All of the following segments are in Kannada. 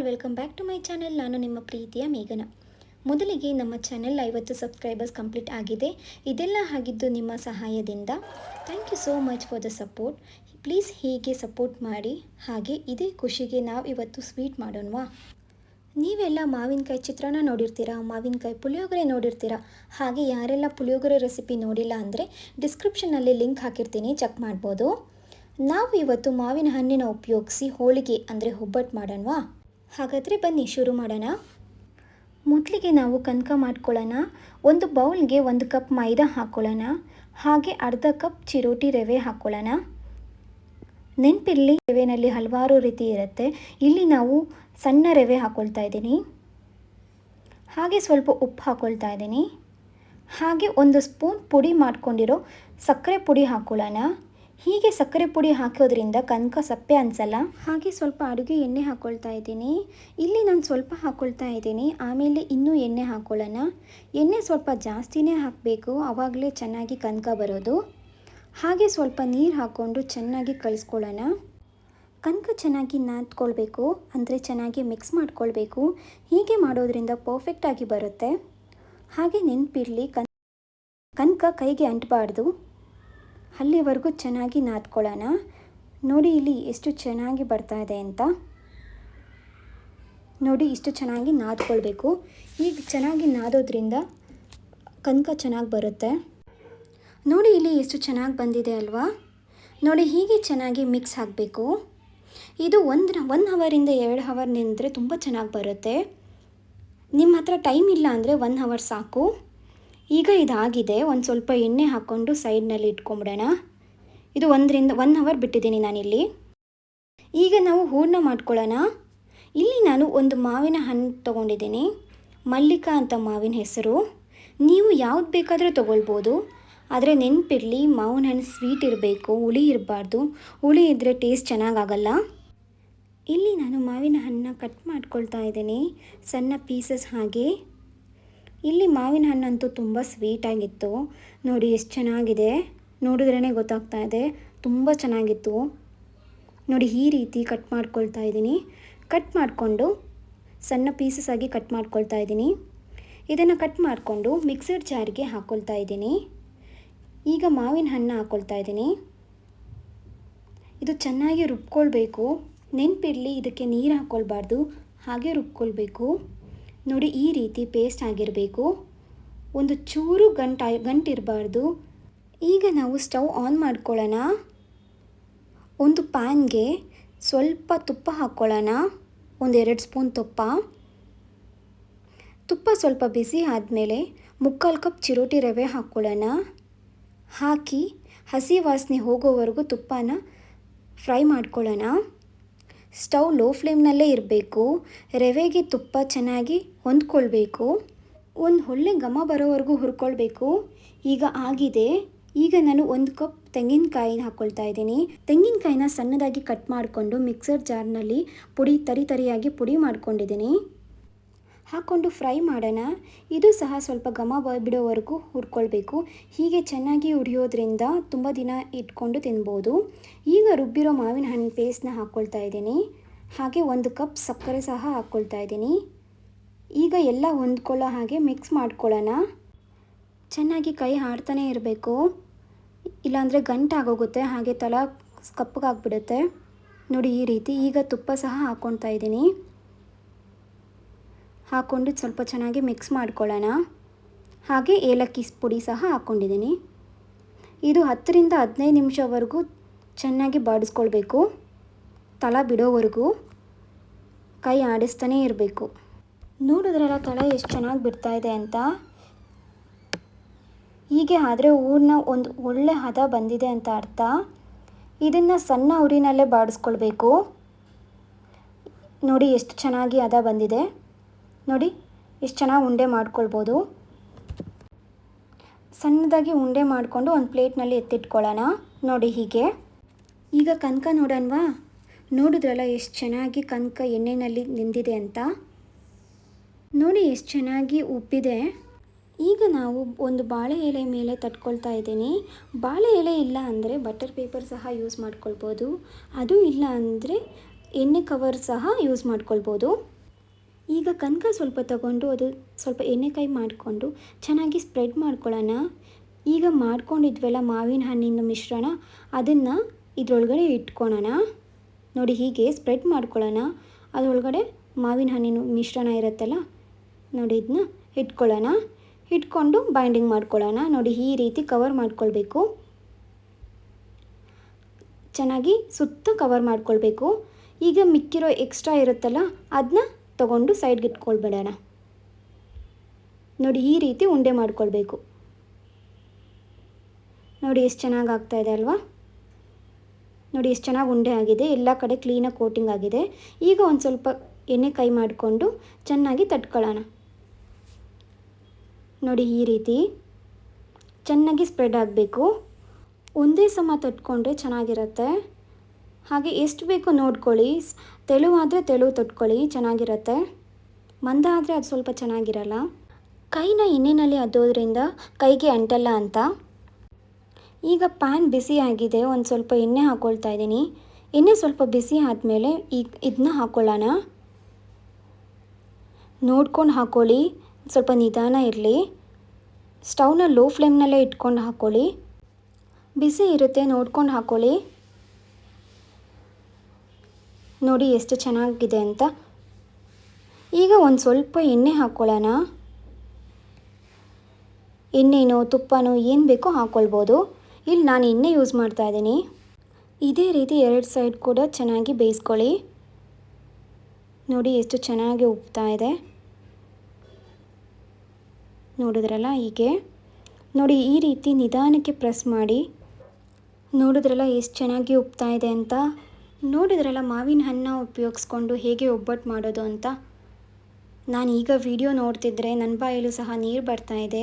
Welcome back to my channel. ನಾನು ನಿಮ್ಮ ಪ್ರೀತಿಯ ಮೇಘನ. ಮೊದಲಿಗೆ ನಮ್ಮ ಚಾನೆಲ್ 50 ಸಬ್ಸ್ಕ್ರೈಬರ್ಸ್ ಕಂಪ್ಲೀಟ್ ಆಗಿದೆ. ಇದೆಲ್ಲ ಆಗಿದ್ದು ನಿಮ್ಮ ಸಹಾಯದಿಂದ. Thank you so much for the support. Please ಹೀಗೆ ಸಪೋರ್ಟ್ ಮಾಡಿ. ಹಾಗೆ ಇದೇ ಖುಷಿಗೆ ನಾವು ಇವತ್ತು ಸ್ವೀಟ್ ಮಾಡೋಣವಾ? ನೀವೆಲ್ಲ ಮಾವಿನಕಾಯಿ ಚಿತ್ರಾನ್ನ ನೋಡಿರ್ತೀರಾ, ಮಾವಿನಕಾಯಿ ಪುಳಿಯೋಗರೆ ನೋಡಿರ್ತೀರಾ. ಹಾಗೆ ಯಾರೆಲ್ಲ ಪುಳಿಯೋಗರೆ ರೆಸಿಪಿ ನೋಡಿಲ್ಲ ಅಂದರೆ ಡಿಸ್ಕ್ರಿಪ್ಷನ್ನಲ್ಲಿ ಲಿಂಕ್ ಹಾಕಿರ್ತೀನಿ, ಚೆಕ್ ಮಾಡ್ಬೋದು. ನಾವು ಇವತ್ತು ಮಾವಿನ ಹಣ್ಣಿನ ಉಪಯೋಗಿಸಿ ಹೋಳಿಗೆ ಅಂದರೆ ಒಬ್ಬಟ್ಟು ಮಾಡೋಣವಾ? ಹಾಗಾದರೆ ಬನ್ನಿ ಶುರು ಮಾಡೋಣ. ಮೊದಲಿಗೆ ನಾವು ಕನಕ ಮಾಡ್ಕೊಳ್ಳೋಣ. ಒಂದು ಬೌಲ್ಗೆ 1 ಕಪ್ ಮೈದಾ ಹಾಕ್ಕೊಳ್ಳೋಣ. ಹಾಗೆ ಅರ್ಧ ಕಪ್ ಚಿರೋಟಿ ರವೆ ಹಾಕ್ಕೊಳ್ಳೋಣ. ನೆನಪಿರಲಿ, ರವೆನಲ್ಲಿ ಹಲವಾರು ರೀತಿ ಇರುತ್ತೆ. ಇಲ್ಲಿ ನಾವು ಸಣ್ಣ ರವೆ ಹಾಕ್ಕೊಳ್ತಾ ಇದ್ದೀನಿ. ಹಾಗೆ ಸ್ವಲ್ಪ ಉಪ್ಪು ಹಾಕ್ಕೊಳ್ತಾ ಇದ್ದೀನಿ. ಹಾಗೆ 1 ಸ್ಪೂನ್ ಪುಡಿ ಮಾಡ್ಕೊಂಡಿರೋ ಸಕ್ಕರೆ ಪುಡಿ ಹಾಕ್ಕೊಳ್ಳೋಣ. ಹೀಗೆ ಸಕ್ಕರೆ ಪುಡಿ ಹಾಕೋದ್ರಿಂದ ಕನಕ ಸಪ್ಪೆ ಅನಿಸಲ್ಲ. ಹಾಗೆ ಸ್ವಲ್ಪ ಅಡುಗೆ ಎಣ್ಣೆ ಹಾಕ್ಕೊಳ್ತಾ ಇದ್ದೀನಿ. ಇಲ್ಲಿ ನಾನು ಸ್ವಲ್ಪ ಹಾಕ್ಕೊಳ್ತಾ ಇದ್ದೀನಿ. ಆಮೇಲೆ ಇನ್ನೂ ಎಣ್ಣೆ ಹಾಕ್ಕೊಳ್ಳೋಣ. ಎಣ್ಣೆ ಸ್ವಲ್ಪ ಜಾಸ್ತಿನೇ ಹಾಕಬೇಕು, ಆವಾಗಲೇ ಚೆನ್ನಾಗಿ ಕನಕ ಬರೋದು. ಹಾಗೆ ಸ್ವಲ್ಪ ನೀರು ಹಾಕ್ಕೊಂಡು ಚೆನ್ನಾಗಿ ಕಲಿಸ್ಕೊಳ್ಳೋಣ. ಕನಕ ಚೆನ್ನಾಗಿ ನಾದ್ಕೊಳ್ಬೇಕು, ಅಂದರೆ ಚೆನ್ನಾಗಿ ಮಿಕ್ಸ್ ಮಾಡ್ಕೊಳ್ಬೇಕು. ಹೀಗೆ ಮಾಡೋದ್ರಿಂದ ಪರ್ಫೆಕ್ಟಾಗಿ ಬರುತ್ತೆ. ಹಾಗೆ ನೆನಪಿರಲಿ, ಕನಕ ಕೈಗೆ ಅಂಟಬಾರ್ದು. ಅಲ್ಲಿವರೆಗೂ ಚೆನ್ನಾಗಿ ನಾದ್ಕೊಳ್ಳೋಣ. ನೋಡಿ ಇಲ್ಲಿ ಎಷ್ಟು ಚೆನ್ನಾಗಿ ಬರ್ತಾ ಇದೆ ಅಂತ. ನೋಡಿ ಇಷ್ಟು ಚೆನ್ನಾಗಿ ನಾದ್ಕೊಳ್ಬೇಕು. ಈಗ ಚೆನ್ನಾಗಿ ನಾದೋದ್ರಿಂದ ಕನಕ ಚೆನ್ನಾಗಿ ಬರುತ್ತೆ. ನೋಡಿ ಇಲ್ಲಿ ಎಷ್ಟು ಚೆನ್ನಾಗಿ ಬಂದಿದೆ ಅಲ್ವಾ? ನೋಡಿ ಹೀಗೆ ಚೆನ್ನಾಗಿ ಮಿಕ್ಸ್ ಆಗಬೇಕು. ಇದು 1 ಅವರಿಂದ 2 ಅವರ್ ನಿಂತರೆ ತುಂಬ ಚೆನ್ನಾಗಿ ಬರುತ್ತೆ. ನಿಮ್ಮ ಹತ್ರ ಟೈಮ್ ಇಲ್ಲ ಅಂದರೆ 1 ಅವರ್ ಸಾಕು. ಈಗ ಇದಾಗಿದೆ. ಒಂದು ಸ್ವಲ್ಪ ಎಣ್ಣೆ ಹಾಕ್ಕೊಂಡು ಸೈಡ್ನಲ್ಲಿ ಇಟ್ಕೊಂಬಿಡೋಣ. ಇದು 1 ಅವರ್ ಬಿಟ್ಟಿದ್ದೀನಿ ನಾನಿಲ್ಲಿ. ಈಗ ನಾವು ಹೂರಣ ಮಾಡ್ಕೊಳ್ಳೋಣ. ಇಲ್ಲಿ ನಾನು ಒಂದು ಮಾವಿನ ಹಣ್ಣು ತೊಗೊಂಡಿದ್ದೀನಿ. ಮಲ್ಲಿಕಾ ಅಂತ ಮಾವಿನ ಹೆಸರು. ನೀವು ಯಾವ್ದು ಬೇಕಾದರೂ ತೊಗೊಳ್ಬೋದು. ಆದರೆ ನೆನಪಿರಲಿ, ಮಾವಿನ ಹಣ್ಣು ಸ್ವೀಟ್ ಇರಬೇಕು, ಹುಳಿ ಇರಬಾರ್ದು. ಹುಳಿ ಇದ್ದರೆ ಟೇಸ್ಟ್ ಚೆನ್ನಾಗಾಗಲ್ಲ. ಇಲ್ಲಿ ನಾನು ಮಾವಿನ ಹಣ್ಣನ್ನ ಕಟ್ ಮಾಡ್ಕೊಳ್ತಾ ಇದ್ದೀನಿ, ಸಣ್ಣ ಪೀಸಸ್ ಹಾಗೆ. ಇಲ್ಲಿ ಮಾವಿನ ಹಣ್ಣಂತೂ ತುಂಬ ಸ್ವೀಟಾಗಿತ್ತು. ನೋಡಿ ಎಷ್ಟು ಚೆನ್ನಾಗಿದೆ, ನೋಡಿದ್ರೇ ಗೊತ್ತಾಗ್ತಾ ಇದೆ, ತುಂಬ ಚೆನ್ನಾಗಿತ್ತು. ನೋಡಿ ಈ ರೀತಿ ಕಟ್ ಮಾಡ್ಕೊಳ್ತಾ ಇದ್ದೀನಿ. ಕಟ್ ಮಾಡಿಕೊಂಡು ಸಣ್ಣ ಪೀಸಸ್ ಆಗಿ ಕಟ್ ಮಾಡ್ಕೊಳ್ತಾ ಇದ್ದೀನಿ. ಇದನ್ನು ಕಟ್ ಮಾಡಿಕೊಂಡು ಮಿಕ್ಸರ್ ಜಾರ್ಗೆ ಹಾಕ್ಕೊಳ್ತಾ ಇದ್ದೀನಿ. ಈಗ ಮಾವಿನ ಹಣ್ಣು ಹಾಕ್ಕೊಳ್ತಾ ಇದ್ದೀನಿ. ಇದು ಚೆನ್ನಾಗಿ ರುಬ್ಕೊಳ್ಬೇಕು. ನೆನಪಿರಲಿ, ಇದಕ್ಕೆ ನೀರು ಹಾಕ್ಕೊಳ್ಬಾರ್ದು, ಹಾಗೆ ರುಬ್ಕೊಳ್ಬೇಕು. ನೋಡಿ ಈ ರೀತಿ ಪೇಸ್ಟ್ ಆಗಿರಬೇಕು. ಒಂದು ಚೂರು ಗಂಟಿರಬಾರ್ದು. ಈಗ ನಾವು ಸ್ಟವ್ ಆನ್ ಮಾಡ್ಕೊಳ್ಳೋಣ. ಒಂದು ಪ್ಯಾನ್ಗೆ ಸ್ವಲ್ಪ ತುಪ್ಪ ಹಾಕ್ಕೊಳ್ಳೋಣ. 1-2 ಸ್ಪೂನ್ ತುಪ್ಪ ಸ್ವಲ್ಪ ಬಿಸಿ ಆದಮೇಲೆ 3/4 ಕಪ್ ಚಿರೋಟಿ ರವೆ ಹಾಕ್ಕೊಳ್ಳೋಣ. ಹಾಕಿ ಹಸಿ ವಾಸನೆ ಹೋಗೋವರೆಗೂ ತುಪ್ಪನ ಫ್ರೈ ಮಾಡ್ಕೊಳ್ಳೋಣ. ಸ್ಟವ್ ಲೋ ಫ್ಲೇಮ್ನಲ್ಲೇ ಇರಬೇಕು. ರವೆಗೆ ತುಪ್ಪ ಚೆನ್ನಾಗಿ ಹೊಂದ್ಕೊಳ್ಬೇಕು. ಒಂದು ಒಳ್ಳೆ ಘಮ ಬರೋವರೆಗೂ ಹುರ್ಕೊಳ್ಬೇಕು. ಈಗ ಆಗಿದೆ. ಈಗ ನಾನು 1 ಕಪ್ ತೆಂಗಿನಕಾಯಿ ಹಾಕ್ಕೊಳ್ತಾ ಇದ್ದೀನಿ. ತೆಂಗಿನಕಾಯಿನ ಸಣ್ಣದಾಗಿ ಕಟ್ ಮಾಡಿಕೊಂಡು ಮಿಕ್ಸರ್ ಜಾರ್ನಲ್ಲಿ ತರಿಯಾಗಿ ಪುಡಿ ಮಾಡ್ಕೊಂಡಿದ್ದೀನಿ. ಹಾಕ್ಕೊಂಡು ಫ್ರೈ ಮಾಡೋಣ. ಇದು ಸಹ ಸ್ವಲ್ಪ ಘಮ ಬಿಡೋವರೆಗೂ ಹುರ್ಕೊಳ್ಬೇಕು. ಹೀಗೆ ಚೆನ್ನಾಗಿ ಹುರಿಯೋದ್ರಿಂದ ತುಂಬ ದಿನ ಇಟ್ಕೊಂಡು ತಿನ್ಬೋದು. ಈಗ ರುಬ್ಬಿರೋ ಮಾವಿನ ಹಣ್ಣು ಪೇಸ್ಟ್ನ ಹಾಕ್ಕೊಳ್ತಾ ಇದ್ದೀನಿ. ಹಾಗೆ 1 ಕಪ್ ಸಕ್ಕರೆ ಸಹ ಹಾಕ್ಕೊಳ್ತಾ ಇದ್ದೀನಿ. ಈಗ ಎಲ್ಲ ಹೊಂದ್ಕೊಳ್ಳೋ ಹಾಗೆ ಮಿಕ್ಸ್ ಮಾಡ್ಕೊಳ್ಳೋಣ. ಚೆನ್ನಾಗಿ ಕೈ ಆಡ್ತಾನೆ ಇರಬೇಕು, ಇಲ್ಲಾಂದರೆ ಗಂಟಾಗೋಗುತ್ತೆ, ಹಾಗೆ ತಳ ಕಪ್ಪಗಾಗ್ಬಿಡುತ್ತೆ. ನೋಡಿ ಈ ರೀತಿ. ಈಗ ತುಪ್ಪ ಸಹ ಹಾಕ್ಕೊಳ್ತಾ ಇದ್ದೀನಿ. ಹಾಕ್ಕೊಂಡು ಸ್ವಲ್ಪ ಚೆನ್ನಾಗಿ ಮಿಕ್ಸ್ ಮಾಡ್ಕೊಳ್ಳೋಣ. ಹಾಗೆ ಏಲಕ್ಕಿ ಪುಡಿ ಸಹ ಹಾಕ್ಕೊಂಡಿದ್ದೀನಿ. ಇದು 10ರಿಂದ 15 ನಿಮಿಷವರೆಗೂ ಚೆನ್ನಾಗಿ ಬಾಡಿಸ್ಕೊಳ್ಬೇಕು. ತಳ ಬಿಡೋವರೆಗೂ ಕೈ ಆಡಿಸ್ತಾನೇ ಇರಬೇಕು. ನೋಡಿದ್ರಲ್ಲ ತಳ ಎಷ್ಟು ಚೆನ್ನಾಗಿ ಬಿಡ್ತಾ ಇದೆ ಅಂತ. ಹೀಗೆ ಆದರೆ ಹೂರಣ ಒಂದು ಒಳ್ಳೆ ಹದ ಬಂದಿದೆ ಅಂತ ಅರ್ಥ. ಇದನ್ನು ಸಣ್ಣ ಉರಿನಲ್ಲೇ ಬಾಡಿಸ್ಕೊಳ್ಬೇಕು. ನೋಡಿ ಎಷ್ಟು ಚೆನ್ನಾಗಿ ಹದ ಬಂದಿದೆ. ನೋಡಿ ಎಷ್ಟು ಚೆನ್ನಾಗಿ ಉಂಡೆ ಮಾಡ್ಕೊಳ್ಬೋದು. ಸಣ್ಣದಾಗಿ ಉಂಡೆ ಮಾಡಿಕೊಂಡು ಒಂದು ಪ್ಲೇಟ್ನಲ್ಲಿ ಎತ್ತಿಟ್ಕೊಳ್ಳೋಣ. ನೋಡಿ ಹೀಗೆ. ಈಗ ಕನಕ ನೋಡೋಣವಾ? ನೋಡಿದ್ರಲ್ಲ ಎಷ್ಟು ಚೆನ್ನಾಗಿ ಕನಕ ಎಣ್ಣೆಯಲ್ಲಿ ನೆಂದಿದೆ ಅಂತ. ನೋಡಿ ಎಷ್ಟು ಚೆನ್ನಾಗಿ ಉಬ್ಬಿದೆ. ಈಗ ನಾವು ಒಂದು ಬಾಳೆ ಎಲೆ ಮೇಲೆ ತಟ್ಕೊಳ್ತಾ ಇದ್ದೀನಿ. ಬಾಳೆ ಎಲೆ ಇಲ್ಲ ಅಂದರೆ ಬಟರ್ ಪೇಪರ್ ಸಹ ಯೂಸ್ ಮಾಡ್ಕೊಳ್ಬೋದು. ಅದು ಇಲ್ಲ ಅಂದರೆ ಎಣ್ಣೆ ಕವರ್ ಸಹ ಯೂಸ್ ಮಾಡ್ಕೊಳ್ಬೋದು. ಈಗ ಕನಕ ಸ್ವಲ್ಪ ತಗೊಂಡು ಅದು ಸ್ವಲ್ಪ ಎಣ್ಣೆಕಾಯಿ ಮಾಡಿಕೊಂಡು ಚೆನ್ನಾಗಿ ಸ್ಪ್ರೆಡ್ ಮಾಡ್ಕೊಳ್ಳೋಣ. ಈಗ ಮಾಡ್ಕೊಂಡಿದ್ವಲ್ಲ ಮಾವಿನ ಹಣ್ಣಿನ ಮಿಶ್ರಣ, ಅದನ್ನು ಇದರೊಳಗಡೆ ಇಟ್ಕೊಳ್ಳೋಣ. ನೋಡಿ ಹೀಗೆ ಸ್ಪ್ರೆಡ್ ಮಾಡ್ಕೊಳ್ಳೋಣ. ಅದರೊಳಗಡೆ ಮಾವಿನ ಹಣ್ಣಿನ ಮಿಶ್ರಣ ಇರುತ್ತಲ್ಲ, ನೋಡಿ ಇದನ್ನ ಇಟ್ಕೊಳ್ಳೋಣ. ಇಟ್ಕೊಂಡು ಬೈಂಡಿಂಗ್ ಮಾಡ್ಕೊಳ್ಳೋಣ. ನೋಡಿ ಈ ರೀತಿ ಕವರ್ ಮಾಡ್ಕೊಳ್ಬೇಕು. ಚೆನ್ನಾಗಿ ಸುತ್ತ ಕವರ್ ಮಾಡ್ಕೊಳ್ಬೇಕು. ಈಗ ಮಿಕ್ಕಿರೋ ಎಕ್ಸ್ಟ್ರಾ ಇರುತ್ತಲ್ಲ, ಅದನ್ನ ತಗೊಂಡು ಸೈಡ್ಗೆ ಇಟ್ಕೊಳ್ಬೇಡೋಣ. ನೋಡಿ ಈ ರೀತಿ ಉಂಡೆ ಮಾಡ್ಕೊಳ್ಬೇಕು. ನೋಡಿ ಎಷ್ಟು ಚೆನ್ನಾಗಿ ಆಗ್ತಾಯಿದೆ ಅಲ್ವಾ? ನೋಡಿ ಎಷ್ಟು ಚೆನ್ನಾಗಿ ಉಂಡೆ ಆಗಿದೆ, ಎಲ್ಲ ಕಡೆ ಕ್ಲೀನಾಗಿ ಕೋಟಿಂಗ್ ಆಗಿದೆ. ಈಗ ಒಂದು ಸ್ವಲ್ಪ ಎಣ್ಣೆ ಕೈ ಮಾಡಿಕೊಂಡು ಚೆನ್ನಾಗಿ ತಟ್ಕೊಳ್ಳೋಣ. ನೋಡಿ ಈ ರೀತಿ ಚೆನ್ನಾಗಿ ಸ್ಪ್ರೆಡ್ ಆಗಬೇಕು. ಒಂದೇ ಸಮ ತಟ್ಕೊಂಡ್ರೆ ಚೆನ್ನಾಗಿರುತ್ತೆ. ಹಾಗೆ ಎಷ್ಟು ಬೇಕೋ ನೋಡ್ಕೊಳ್ಳಿ. ತೆಳುವಾದರೆ ತೆಳು ತಟ್ಕೊಳ್ಳಿ, ಚೆನ್ನಾಗಿರುತ್ತೆ. ಮಂದ ಆದರೆ ಅದು ಸ್ವಲ್ಪ ಚೆನ್ನಾಗಿರಲ್ಲ. ಕೈನ ಎಣ್ಣೆಯಲ್ಲಿ ಅದ್ದೋದ್ರಿಂದ ಕೈಗೆ ಅಂಟಲ್ಲ ಅಂತ. ಈಗ ಪ್ಯಾನ್ ಬಿಸಿ ಆಗಿದೆ, ಒಂದು ಸ್ವಲ್ಪ ಎಣ್ಣೆ ಹಾಕ್ಕೊಳ್ತಾ ಇದ್ದೀನಿ. ಎಣ್ಣೆ ಸ್ವಲ್ಪ ಬಿಸಿ ಆದಮೇಲೆ ಈಗ ಇದನ್ನ ಹಾಕ್ಕೊಳ್ಳೋಣ. ನೋಡ್ಕೊಂಡು ಹಾಕ್ಕೊಳ್ಳಿ, ಸ್ವಲ್ಪ ನಿಧಾನ ಇರಲಿ. ಸ್ಟವ್ನ ಲೋ ಫ್ಲೇಮ್ನಲ್ಲೇ ಇಟ್ಕೊಂಡು ಹಾಕ್ಕೊಳ್ಳಿ. ಬಿಸಿ ಇರುತ್ತೆ, ನೋಡ್ಕೊಂಡು ಹಾಕ್ಕೊಳ್ಳಿ. ನೋಡಿ ಎಷ್ಟು ಚೆನ್ನಾಗಿದೆ ಅಂತ. ಈಗ ಒಂದು ಸ್ವಲ್ಪ ಎಣ್ಣೆ ಹಾಕ್ಕೊಳ್ಳೋಣ. ಎಣ್ಣೆನೋ ತುಪ್ಪನೋ ಏನು ಬೇಕೋ ಹಾಕ್ಕೊಳ್ಬೋದು. ಇಲ್ಲಿ ನಾನು ಎಣ್ಣೆ ಯೂಸ್ ಮಾಡ್ತಾ ಇದ್ದೀನಿ. ಇದೇ ರೀತಿ ಎರಡು ಸೈಡ್ ಕೂಡ ಚೆನ್ನಾಗಿ ಬೇಯಿಸ್ಕೊಳ್ಳಿ. ನೋಡಿ ಎಷ್ಟು ಚೆನ್ನಾಗಿ ಉಬ್ತಾ ಇದೆ, ನೋಡಿದ್ರಲ್ಲ. ಹೀಗೆ ನೋಡಿ ಈ ರೀತಿ ನಿಧಾನಕ್ಕೆ ಪ್ರೆಸ್ ಮಾಡಿ. ನೋಡಿದ್ರಲ್ಲ ಎಷ್ಟು ಚೆನ್ನಾಗಿ ಉಬ್ತಾ ಇದೆ ಅಂತ. ನೋಡಿದ್ರಲ್ಲ ಮಾವಿನ ಹಣ್ಣು ಉಪಯೋಗಿಸ್ಕೊಂಡು ಹೇಗೆ ಒಬ್ಬಟ್ಟು ಮಾಡೋದು ಅಂತ. ನಾನು ಈಗ ವಿಡಿಯೋ ನೋಡ್ತಿದ್ರೆ ನನ್ನ ಬಾಯಲ್ಲೂ ಸಹ ನೀರು ಬರ್ತಾ ಇದೆ.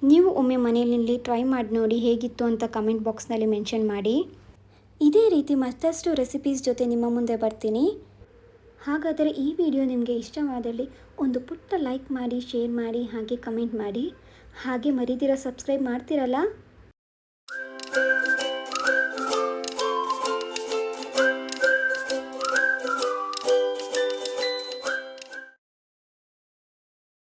ನೀವು ಒಮ್ಮೆ ಮನೆಯಲ್ಲಿ ಟ್ರೈ ಮಾಡಿ ನೋಡಿ, ಹೇಗಿತ್ತು ಅಂತ ಕಮೆಂಟ್ ಬಾಕ್ಸ್ನಲ್ಲಿ ಮೆನ್ಷನ್ ಮಾಡಿ. ಇದೇ ರೀತಿ ಮತ್ತಷ್ಟು ರೆಸಿಪೀಸ್ ಜೊತೆ ನಿಮ್ಮ ಮುಂದೆ ಬರ್ತೀನಿ. ಹಾಗಾದರೆ ಈ ವಿಡಿಯೋ ನಿಮಗೆ ಇಷ್ಟವಾದಲ್ಲಿ ಒಂದು ಪುಟ್ಟ ಲೈಕ್ ಮಾಡಿ, ಶೇರ್ ಮಾಡಿ, ಹಾಗೆ ಕಮೆಂಟ್ ಮಾಡಿ. ಹಾಗೆ ಮರಿದಿರ ಸಬ್ಸ್ಕ್ರೈಬ್ ಮಾಡ್ತಿರಲ್ಲ.